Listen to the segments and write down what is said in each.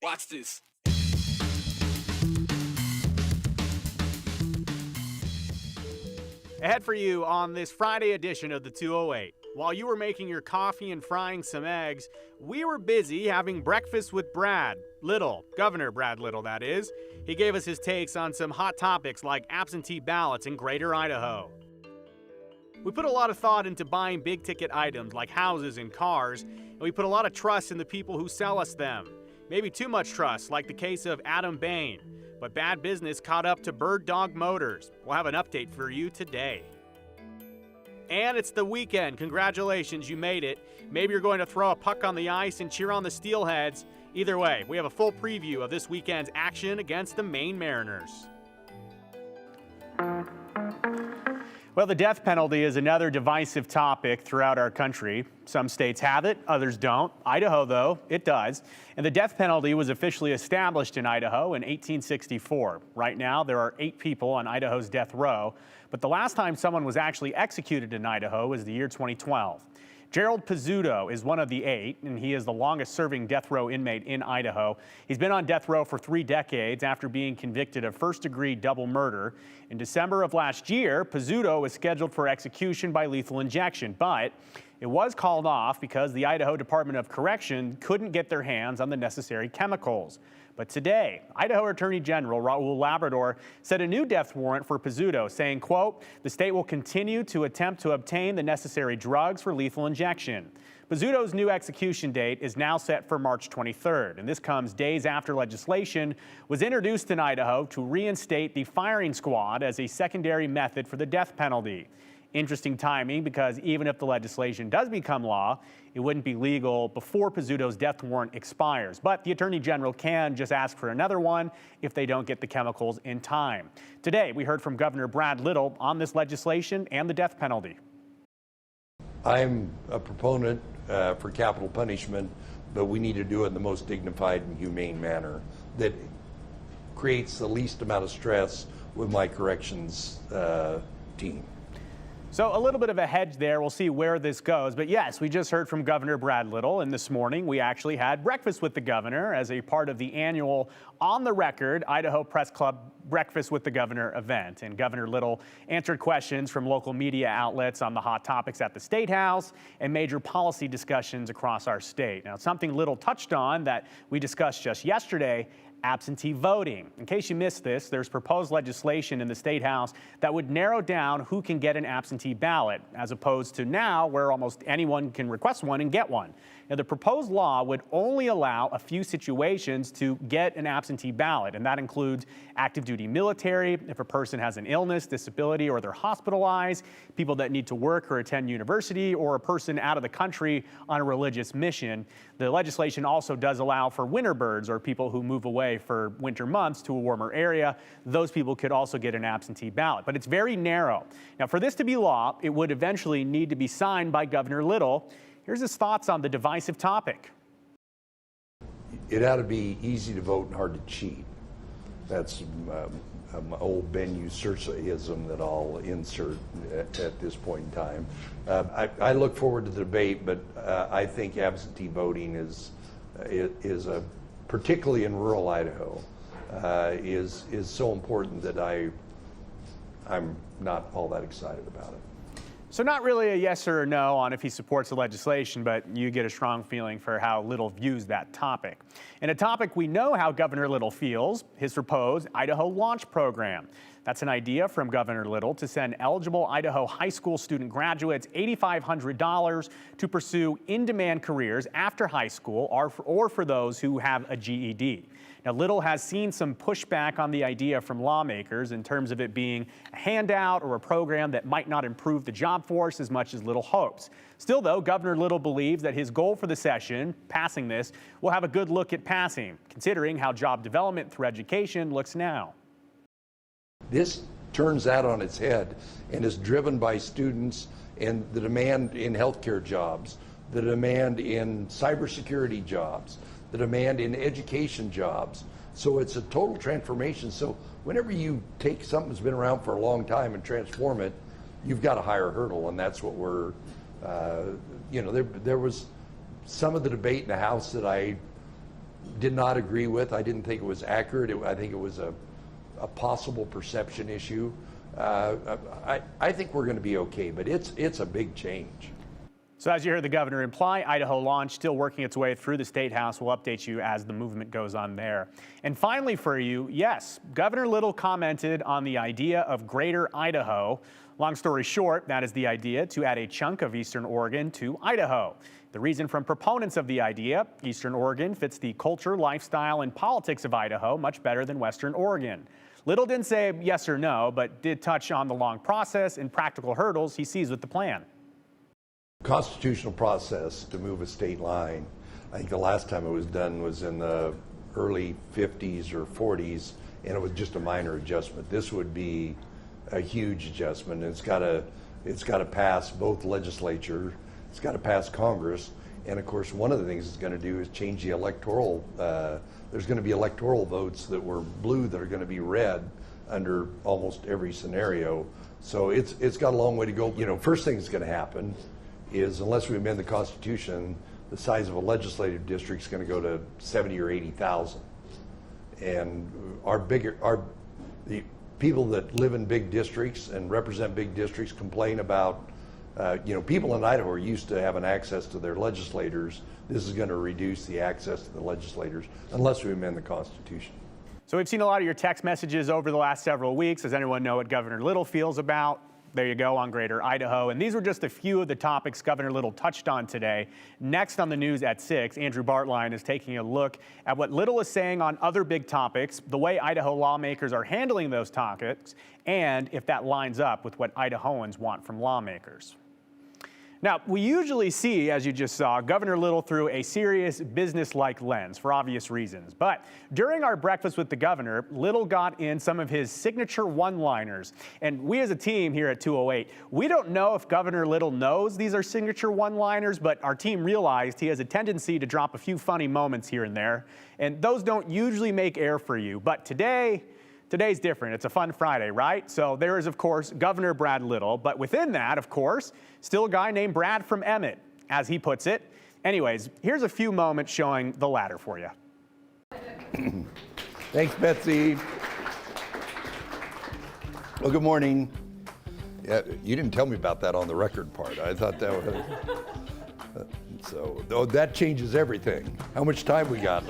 Watch this. Ahead for you on this Friday edition of the 208. While you were making your coffee and frying some eggs, we were busy having breakfast with Brad Little, Governor Brad Little, that is. He gave us his takes on some hot topics like absentee ballots in Greater Idaho. We put a lot of thought into buying big-ticket items like houses and cars, and we put a lot of trust in the people who sell us them. Maybe too much trust, like the case of Adam Bain. But bad business caught up to ByrdDawg Motors. We'll have an update for you today. And it's the weekend. Congratulations, you made it. Maybe you're going to throw a puck on the ice and cheer on the Steelheads. Either way, we have a full preview of this weekend's action against the Maine Mariners. Well, the death penalty is another divisive topic throughout our country. Some states have it, others don't. Idaho, though, it does. And the death penalty was officially established in Idaho in 1864. Right now, there are 8 people on Idaho's death row. But the last time someone was actually executed in Idaho was the year 2012. Gerald Pizzuto is one of the 8, and he is the longest-serving death row inmate in Idaho. He's been on death row for 3 decades after being convicted of first-degree double murder. In December of last year, Pizzuto was scheduled for execution by lethal injection, but it was called off because the Idaho Department of Correction couldn't get their hands on the necessary chemicals. But today, Idaho Attorney General Raul Labrador set a new death warrant for Pizzuto, saying, quote, the state will continue to attempt to obtain the necessary drugs for lethal injection. Pizzuto's new execution date is now set for March 23rd, and this comes days after legislation was introduced in Idaho to reinstate the firing squad as a secondary method for the death penalty. Interesting timing, because even if the legislation does become law, it wouldn't be legal before Pizzuto's death warrant expires. But the Attorney General can just ask for another one if they don't get the chemicals in time. Today, we heard from Governor Brad Little on this legislation and the death penalty. I'm a proponent for capital punishment, but we need to do it in the most dignified and humane manner that creates the least amount of stress with my corrections team. So a little bit of a hedge there. We'll see where this goes. But yes, we just heard from Governor Brad Little, and this morning we actually had breakfast with the governor as a part of the annual On the Record Idaho Press Club Breakfast with the Governor event. And Governor Little answered questions from local media outlets on the hot topics at the State House and major policy discussions across our state. Now, something Little touched on that we discussed just yesterday: absentee voting. In case you missed this, there's proposed legislation in the State House that would narrow down who can get an absentee ballot, as opposed to now where almost anyone can request one and get one. Now, the proposed law would only allow a few situations to get an absentee ballot, and that includes active duty military, if a person has an illness, disability, or they're hospitalized, people that need to work or attend university, or a person out of the country on a religious mission. The legislation also does allow for winter birds, or people who move away for winter months to a warmer area. Those people could also get an absentee ballot, but it's very narrow. Now, for this to be law, it would eventually need to be signed by Governor Little. Here's his thoughts on the divisive topic. It ought to be easy to vote and hard to cheat. That's my old Ben Usursaism that I'll insert at this point in time. I look forward to the debate, but I think absentee voting is particularly in rural Idaho, is so important that I'm not all that excited about it. So not really a yes or a no on if he supports the legislation, but you get a strong feeling for how Little views that topic. And a topic we know how Governor Little feels: his proposed Idaho Launch Program. That's an idea from Governor Little to send eligible Idaho high school student graduates $8,500 to pursue in-demand careers after high school, or for those who have a GED. Now, Little has seen some pushback on the idea from lawmakers in terms of it being a handout or a program that might not improve the job force as much as Little hopes. Still, though, Governor Little believes that his goal for the session, passing this, will have a good look at passing, considering how job development through education looks now. This turns that on its head and is driven by students and the demand in healthcare jobs, the demand in cybersecurity jobs, the demand in education jobs. So it's a total transformation. So whenever you take something that's been around for a long time and transform it, you've got a higher hurdle, and that's what we're, there was some of the debate in the House that I did not agree with. I didn't think it was accurate. I think it was a possible perception issue. I think we're going to be okay, but it's a big change. So as you heard the governor imply, Idaho launch still working its way through the State House. We'll update you as the movement goes on there. And finally for you, yes, Governor Little commented on the idea of Greater Idaho. Long story short, that is the idea to add a chunk of Eastern Oregon to Idaho. The reason from proponents of the idea, Eastern Oregon fits the culture, lifestyle, and politics of Idaho much better than Western Oregon. Little didn't say yes or no, but did touch on the long process and practical hurdles he sees with the plan. Constitutional process to move a state line, I think the last time it was done was in the early 50s or 40s, and it was just a minor adjustment. This would be a huge adjustment. It's got to pass both legislature, it's got to pass Congress, and of course one of the things it's going to do is change the electoral. There's going to be electoral votes that were blue that are going to be red under almost every scenario. So it's got a long way to go. You know, first thing that's going to happen is, unless we amend the Constitution, the size of a legislative district is going to go to 70 or 80,000. And the people that live in big districts and represent big districts complain about, people in Idaho are used to having access to their legislators. This is going to reduce the access to the legislators unless we amend the Constitution. So we've seen a lot of your text messages over the last several weeks. Does anyone know what Governor Little feels about? There you go, on Greater Idaho. And these were just a few of the topics Governor Little touched on today. Next on the news at 6, Andrew Bartline is taking a look at what Little is saying on other big topics, the way Idaho lawmakers are handling those topics, and if that lines up with what Idahoans want from lawmakers. Now, we usually see, as you just saw, Governor Little through a serious business-like lens for obvious reasons. But during our breakfast with the governor, Little got in some of his signature one-liners. And we as a team here at 208, we don't know if Governor Little knows these are signature one-liners, but our team realized he has a tendency to drop a few funny moments here and there. And those don't usually make air for you. But Today's different. It's a fun Friday, right? So there is, of course, Governor Brad Little, but within that, of course, still a guy named Brad from Emmett, as he puts it. Anyways, here's a few moments showing the latter for you. Thanks, Betsy. Well, good morning. Yeah, you didn't tell me about that on the record part. I thought that was... So that changes everything. How much time we got?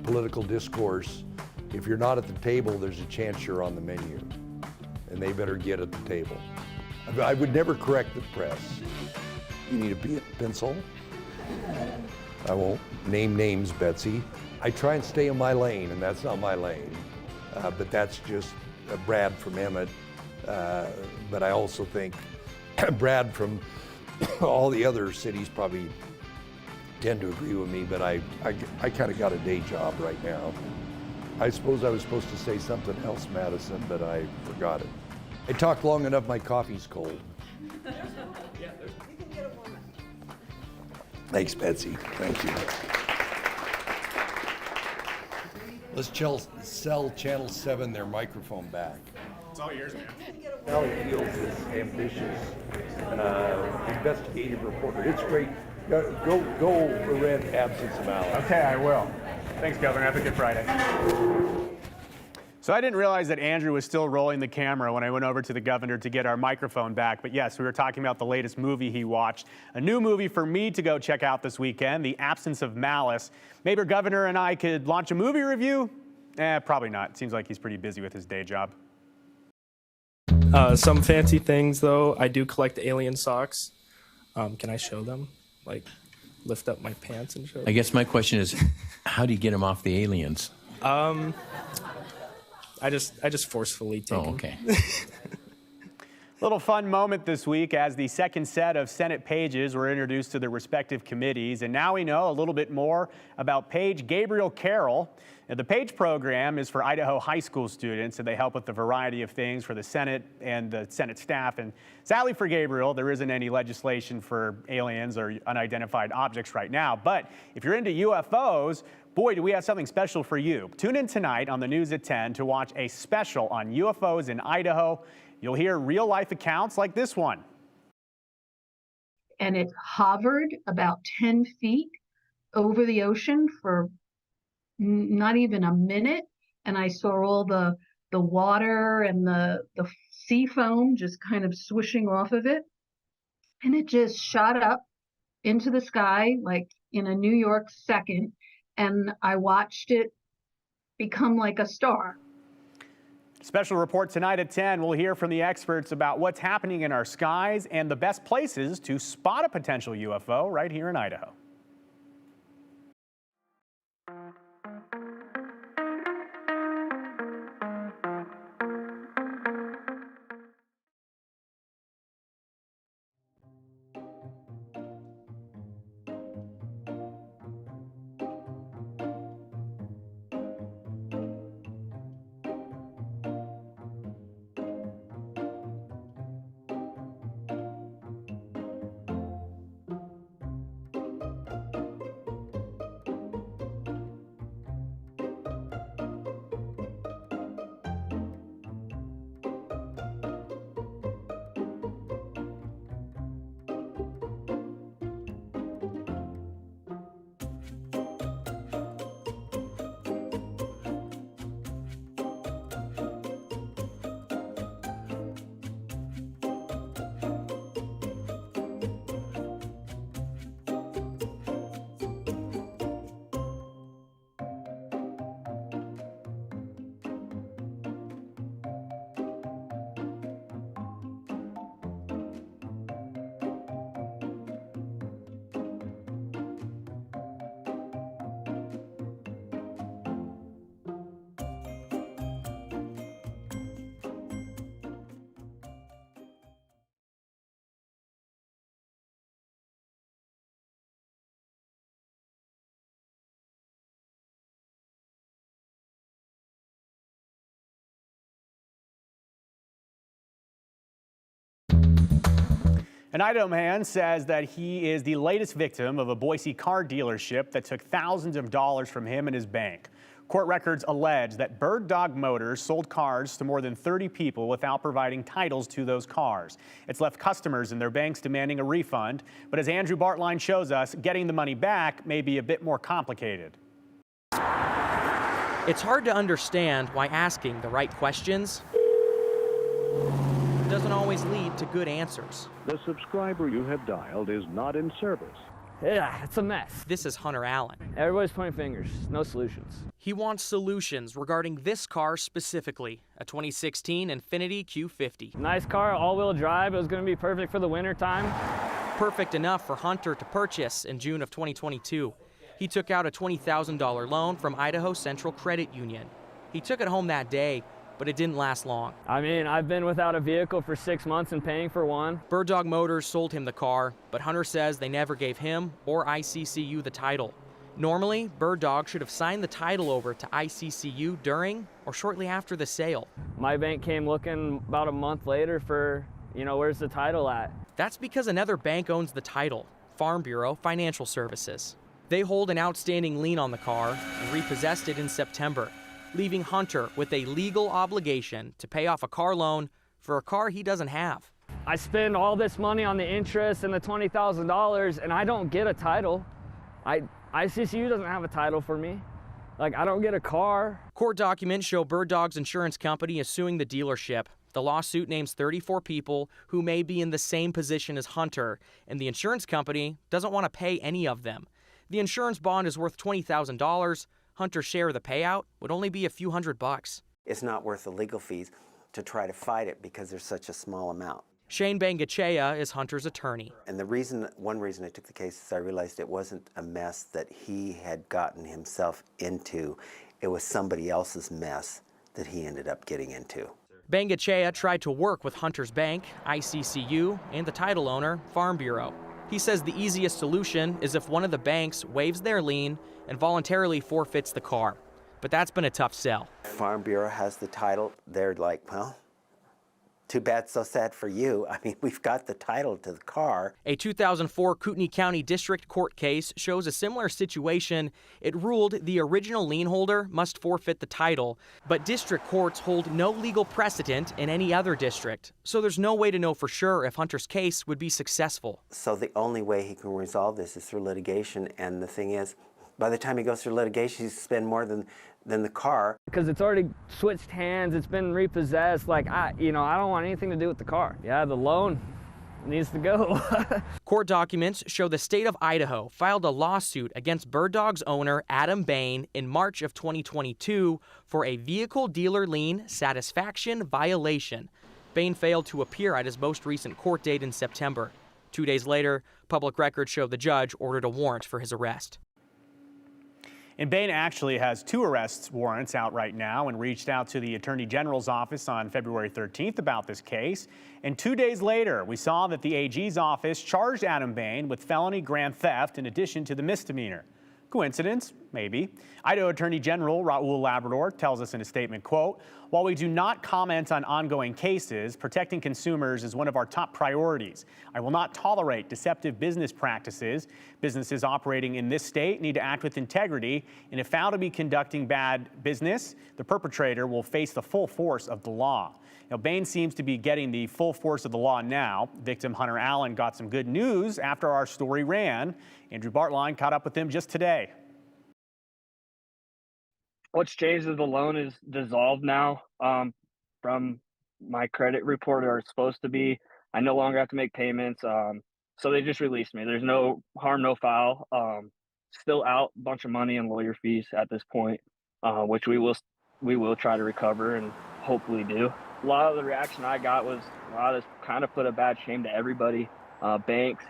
Political discourse. If you're not at the table, there's a chance you're on the menu, and they better get at the table. I would never correct the press. You need a pencil? I won't name names, Betsy. I try and stay in my lane, and that's not my lane. But that's just Brad from Emmett. But I also think Brad from all the other cities probably tend to agree with me, but I kind of got a day job right now. I suppose I was supposed to say something else, Madison, but I forgot it. I talked long enough, my coffee's cold. Thanks, Betsy. Thank you. Let's sell Channel 7 their microphone back. It's all yours, man. Valley Fields is ambitious, investigative reporter. It's great. Go read Absence of Malice. Okay, I will. Thanks, Governor. Have a good Friday. So I didn't realize that Andrew was still rolling the camera when I went over to the governor to get our microphone back. But yes, we were talking about the latest movie he watched. A new movie for me to go check out this weekend, The Absence of Malice. Maybe Governor and I could launch a movie review? Probably not. Seems like he's pretty busy with his day job. Some fancy things, though. I do collect alien socks. Can I show them? Like, lift up my pants and show them? I guess my question is, how do you get them off the aliens? I just forcefully take them. Oh, okay. Little fun moment this week as the second set of Senate pages were introduced to their respective committees. And now we know a little bit more about Page Gabriel Carroll. Now, the PAGE program is for Idaho high school students, and they help with a variety of things for the Senate and the Senate staff. And sadly for Gabriel, there isn't any legislation for aliens or unidentified objects right now. But if you're into UFOs, boy, do we have something special for you. Tune in tonight on the news at 10 to watch a special on UFOs in Idaho. You'll hear real-life accounts like this one. and it hovered about 10 feet over the ocean for not even a minute. And I saw all the water and the sea foam just kind of swishing off of it. And it just shot up into the sky like in a New York second. And I watched it become like a star. Special report tonight at 10. We'll hear from the experts about what's happening in our skies and the best places to spot a potential UFO right here in Idaho. An Idaho man says that he is the latest victim of a Boise car dealership that took thousands of dollars from him and his bank. Court records allege that ByrdDawg Motors sold cars to more than 30 people without providing titles to those cars. It's left customers and their banks demanding a refund. But as Andrew Bartline shows us, getting the money back may be a bit more complicated. It's hard to understand why asking the right questions doesn't always lead to good answers. The subscriber you have dialed is not in service. Yeah, it's a mess. This is Hunter Allen. Everybody's pointing fingers, no solutions. He wants solutions regarding this car specifically, a 2016 Infiniti Q50. Nice car, all-wheel drive. It was going to be perfect for the winter time. Perfect enough for Hunter to purchase in June of 2022. He took out a $20,000 loan from Idaho Central Credit Union. He took it home that day, but it didn't last long. I mean, I've been without a vehicle for 6 months and paying for one. ByrdDawg Motors sold him the car, but Hunter says they never gave him or ICCU the title. Normally, ByrdDawg should have signed the title over to ICCU during or shortly after the sale. My bank came looking about a month later for, where's the title at? That's because another bank owns the title, Farm Bureau Financial Services. They hold an outstanding lien on the car and repossessed it in September, leaving Hunter with a legal obligation to pay off a car loan for a car he doesn't have. I spend all this money on the interest and the $20,000 and I don't get a title. ICCU doesn't have a title for me. I don't get a car. Court documents show ByrdDawg's insurance company is suing the dealership. The lawsuit names 34 people who may be in the same position as Hunter, and the insurance company doesn't want to pay any of them. The insurance bond is worth $20,000. Hunter's share of the payout would only be a few $100. It's not worth the legal fees to try to fight it because there's such a small amount. Shane Bangachea is Hunter's attorney. And one reason I took the case is I realized it wasn't a mess that he had gotten himself into. It was somebody else's mess that he ended up getting into. Bangachea tried to work with Hunter's bank, ICCU, and the title owner, Farm Bureau. He says the easiest solution is if one of the banks waives their lien and voluntarily forfeits the car. But that's been a tough sell. Farm Bureau has the title. They're like, well, too bad, so sad for you. I mean, we've got the title to the car. A 2004 Kootenai County District Court case shows a similar situation. It ruled the original lien holder must forfeit the title, but district courts hold no legal precedent in any other district, so there's no way to know for sure if Hunter's case would be successful. So the only way he can resolve this is through litigation, and the thing is, by the time he goes through litigation, he's spend more than the car. Because it's already switched hands, it's been repossessed. Like, I don't want anything to do with the car. Yeah, the loan needs to go. Court documents show the state of Idaho filed a lawsuit against ByrdDawg's owner, Adam Bain, in March of 2022 for a vehicle dealer lien satisfaction violation. Bain failed to appear at his most recent court date in September. 2 days later, public records show the judge ordered a warrant for his arrest. And Bain actually has 2 arrest warrants out right now and reached out to the Attorney General's office on February 13th about this case. And 2 days later, we saw that the AG's office charged Adam Bain with felony grand theft in addition to the misdemeanor. Coincidence? Maybe. Idaho Attorney General Raul Labrador tells us in a statement, quote, "While we do not comment on ongoing cases, protecting consumers is one of our top priorities. I will not tolerate deceptive business practices. Businesses operating in this state need to act with integrity, and if found to be conducting bad business, the perpetrator will face the full force of the law." Now, Bain seems to be getting the full force of the law now. Victim Hunter Allen got some good news after our story ran. Andrew Bartline caught up with him just today. What's changed is the loan is dissolved now from my credit report, or it's supposed to be. I no longer have to make payments. So they just released me. There's no harm, no foul. Still out a bunch of money in lawyer fees at this point, which we will try to recover and hopefully do. A lot of the reaction I got was, wow, this kind of put a bad shame to everybody. Banks,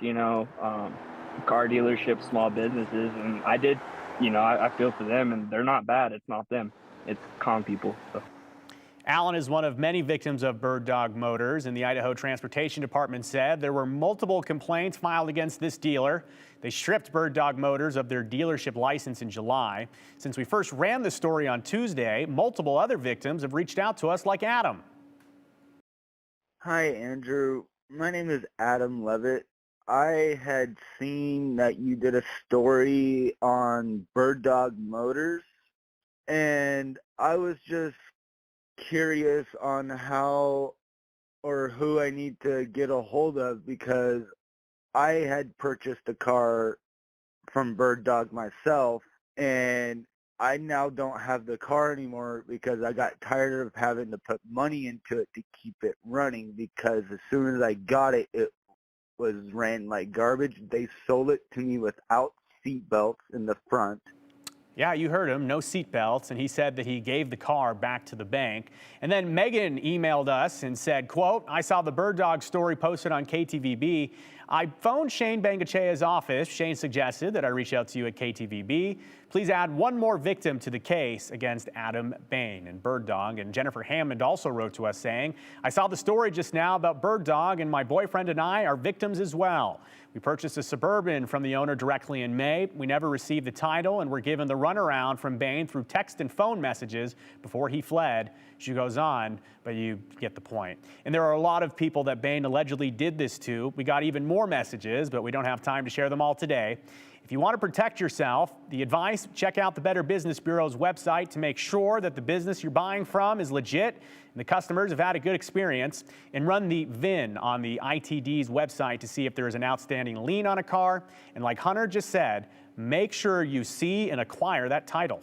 car dealerships, small businesses, and I did, I feel for them, and they're not bad. It's not them. It's con people. So. Allen is one of many victims of ByrdDawg Motors, and the Idaho Transportation Department said there were multiple complaints filed against this dealer. They stripped ByrdDawg Motors of their dealership license in July. Since we first ran the story on Tuesday, multiple other victims have reached out to us, like Adam. Hi, Andrew. My name is Adam Levitt. I had seen that you did a story on ByrdDawg Motors, and I was just curious on how or who I need to get a hold of, because I had purchased a car from ByrdDawg myself, and I now don't have the car anymore because I got tired of having to put money into it to keep it running, because as soon as I got it, it ran like garbage. They sold it to me without seat belts in the front. Yeah, you heard him, no seat belts, and he said that he gave the car back to the bank. And then Megan emailed us and said, quote, "I saw the ByrdDawg story posted on KTVB. I phoned Shane Bangachea's office. Shane suggested that I reach out to you at KTVB. Please add one more victim to the case against Adam Bain." And ByrdDawg and Jennifer Hammond also wrote to us saying, "I saw the story just now about ByrdDawg, and my boyfriend and I are victims as well. We purchased a Suburban from the owner directly in May. We never received the title and were given the runaround from Bain through text and phone messages before he fled." She goes on, but you get the point. And there are a lot of people that Bain allegedly did this to. We got even more messages, but we don't have time to share them all today. If you want to protect yourself, the advice, check out the Better Business Bureau's website to make sure that the business you're buying from is legit and the customers have had a good experience, and run the VIN on the ITD's website to see if there is an outstanding lien on a car. And like Hunter just said, make sure you see and acquire that title.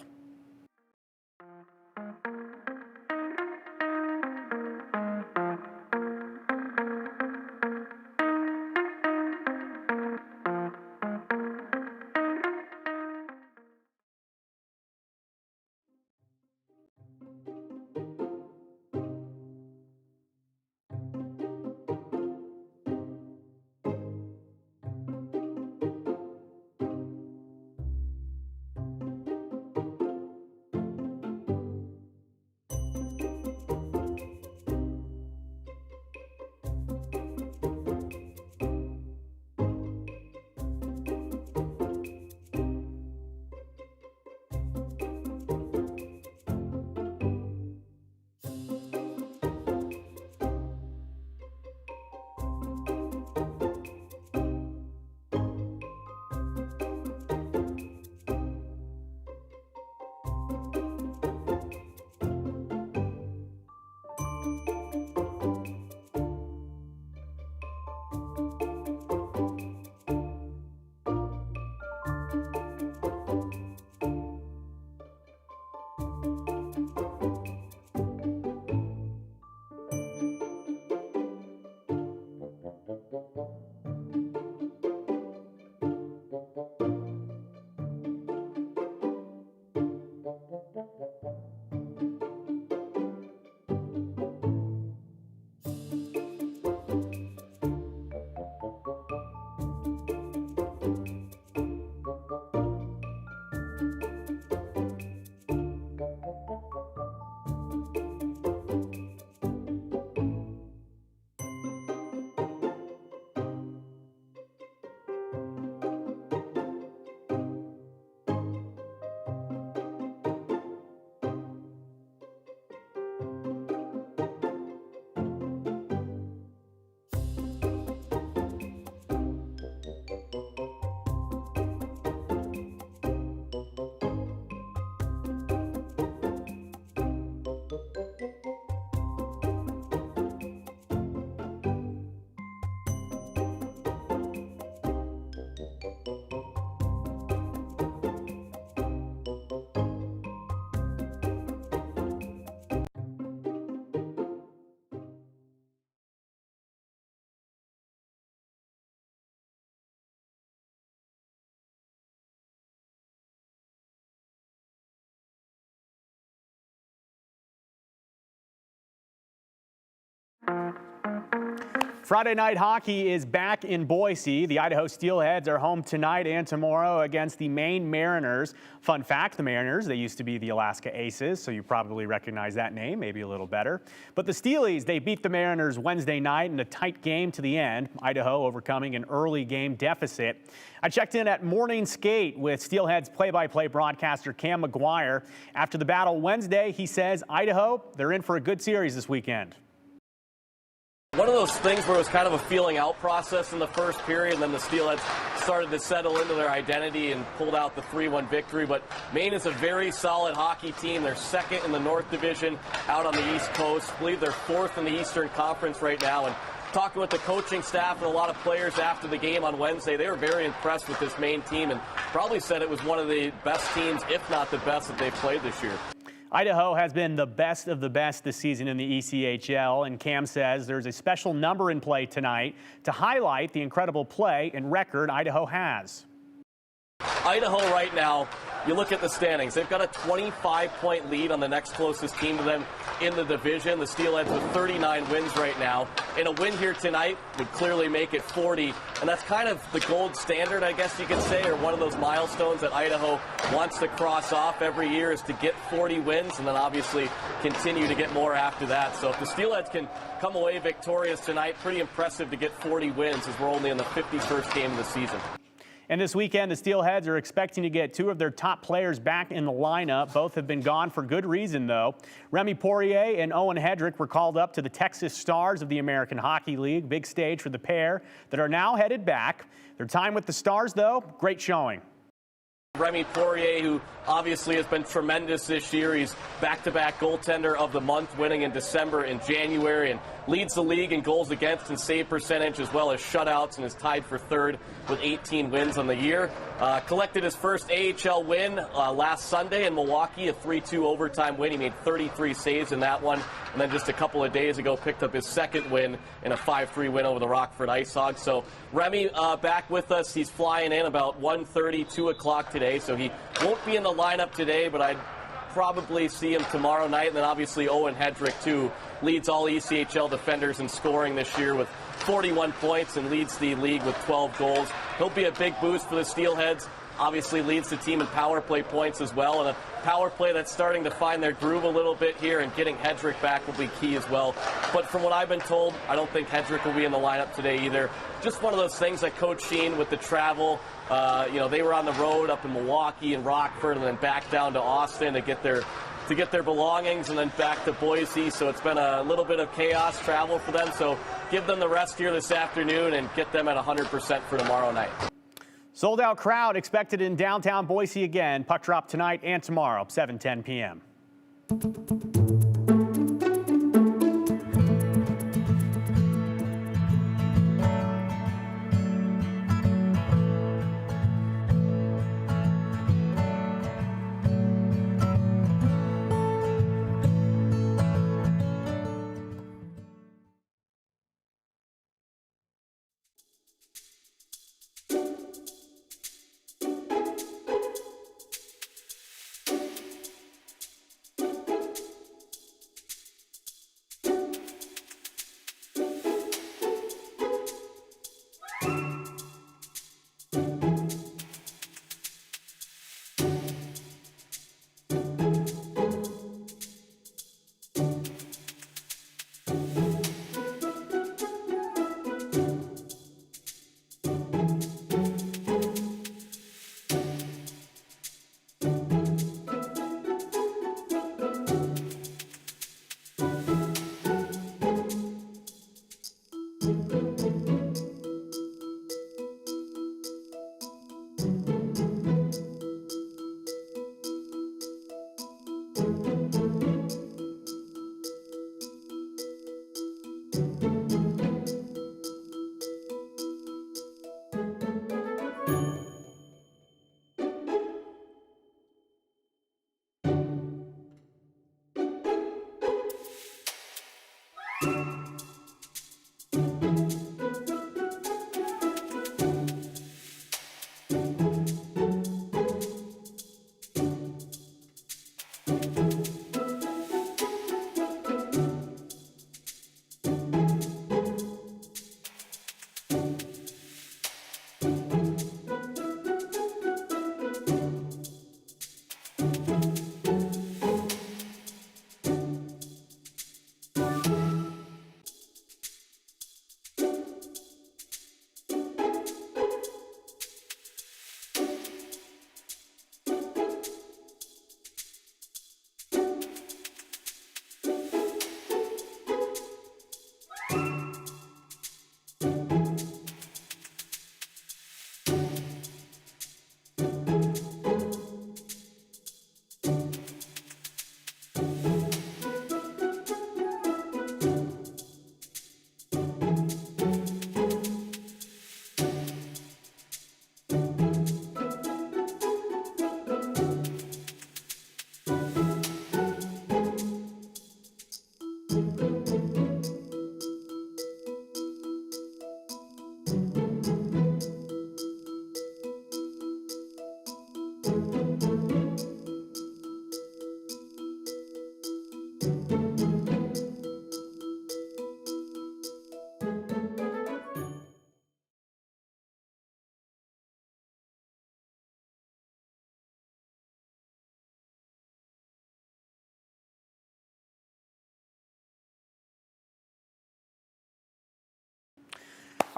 Friday night hockey is back in Boise. The Idaho Steelheads are home tonight and tomorrow against the Maine Mariners. Fun fact, the Mariners, they used to be the Alaska Aces, so you probably recognize that name, maybe a little better. But the Steelies, they beat the Mariners Wednesday night in a tight game to the end. Idaho overcoming an early game deficit. I checked in at morning skate with Steelheads play-by-play broadcaster Cam McGuire. After the battle Wednesday, he says Idaho, they're in for a good series this weekend. One of those things where it was kind of a feeling out process in the first period, and then the Steelheads started to settle into their identity and pulled out the 3-1 victory. But Maine is a very solid hockey team. They're second in the North Division out on the East Coast. I believe they're fourth in the Eastern Conference right now. And talking with the coaching staff and a lot of players after the game on Wednesday, they were very impressed with this Maine team and probably said it was one of the best teams, if not the best, that they've played this year. Idaho has been the best of the best this season in the ECHL, and Cam says there's a special number in play tonight to highlight the incredible play and record Idaho has. Idaho right now, you look at the standings, they've got a 25-point lead on the next closest team to them in the division. The Steelheads with 39 wins right now. And a win here tonight would clearly make it 40. And that's kind of the gold standard, I guess you could say, or one of those milestones that Idaho wants to cross off every year is to get 40 wins and then obviously continue to get more after that. So if the Steelheads can come away victorious tonight, pretty impressive to get 40 wins as we're only in the 51st game of the season. And this weekend, the Steelheads are expecting to get two of their top players back in the lineup. Both have been gone for good reason, though. Remy Poirier and Owen Hedrick were called up to the Texas Stars of the American Hockey League. Big stage for the pair that are now headed back. Their time with the Stars, though, great showing. Remy Poirier, who obviously has been tremendous this year. He's back-to-back goaltender of the month, winning in December and January, and leads the league in goals against and save percentage as well as shutouts, and is tied for third with 18 wins on the year. Collected his first AHL win last Sunday in Milwaukee, a 3-2 overtime win. He made 33 saves in that one, and then just a couple of days ago picked up his second win in a 5-3 win over the Rockford Ice Hogs. So Remy back with us. He's flying in about 1:30, 2 o'clock today, so he won't be in the lineup today, but I'd probably see him tomorrow night. And then obviously Owen Hedrick, too, leads all ECHL defenders in scoring this year with 41 points and leads the league with 12 goals. He'll be a big boost for the Steelheads. Obviously leads the team in power play points as well, and a power play that's starting to find their groove a little bit here, and getting Hedrick back will be key as well. But from what I've been told, I don't think Hedrick will be in the lineup today either. Just one of those things that Coach Sheen with the travel, they were on the road up in Milwaukee and Rockford and then back down to Austin to get their belongings and then back to Boise. So it's been a little bit of chaos travel for them. So give them the rest here this afternoon and get them at 100% for tomorrow night. Sold out crowd expected in downtown Boise again. Puck drop tonight and tomorrow, 7:10 p.m.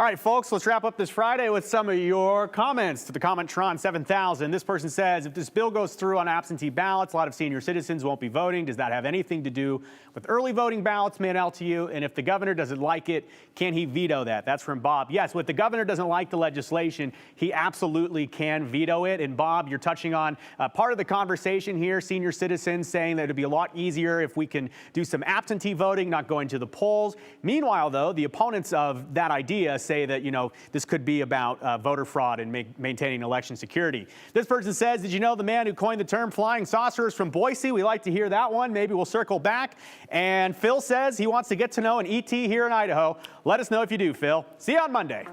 All right, folks, let's wrap up this Friday with some of your comments to the Comment-tron 7000. This person says, if this bill goes through on absentee ballots, a lot of senior citizens won't be voting. Does that have anything to do with early voting ballots mailed out to you? And if the governor doesn't like it, can he veto that? That's from Bob. Yes, if the governor doesn't like the legislation, he absolutely can veto it. And Bob, you're touching on part of the conversation here, senior citizens saying that it'd be a lot easier if we can do some absentee voting, not going to the polls. Meanwhile, though, the opponents of that idea say that, this could be about voter fraud and maintaining election security. This person says, did you know the man who coined the term flying saucer is from Boise? We like to hear that one. Maybe we'll circle back. And Phil says he wants to get to know an ET here in Idaho. Let us know if you do, Phil. See you on Monday.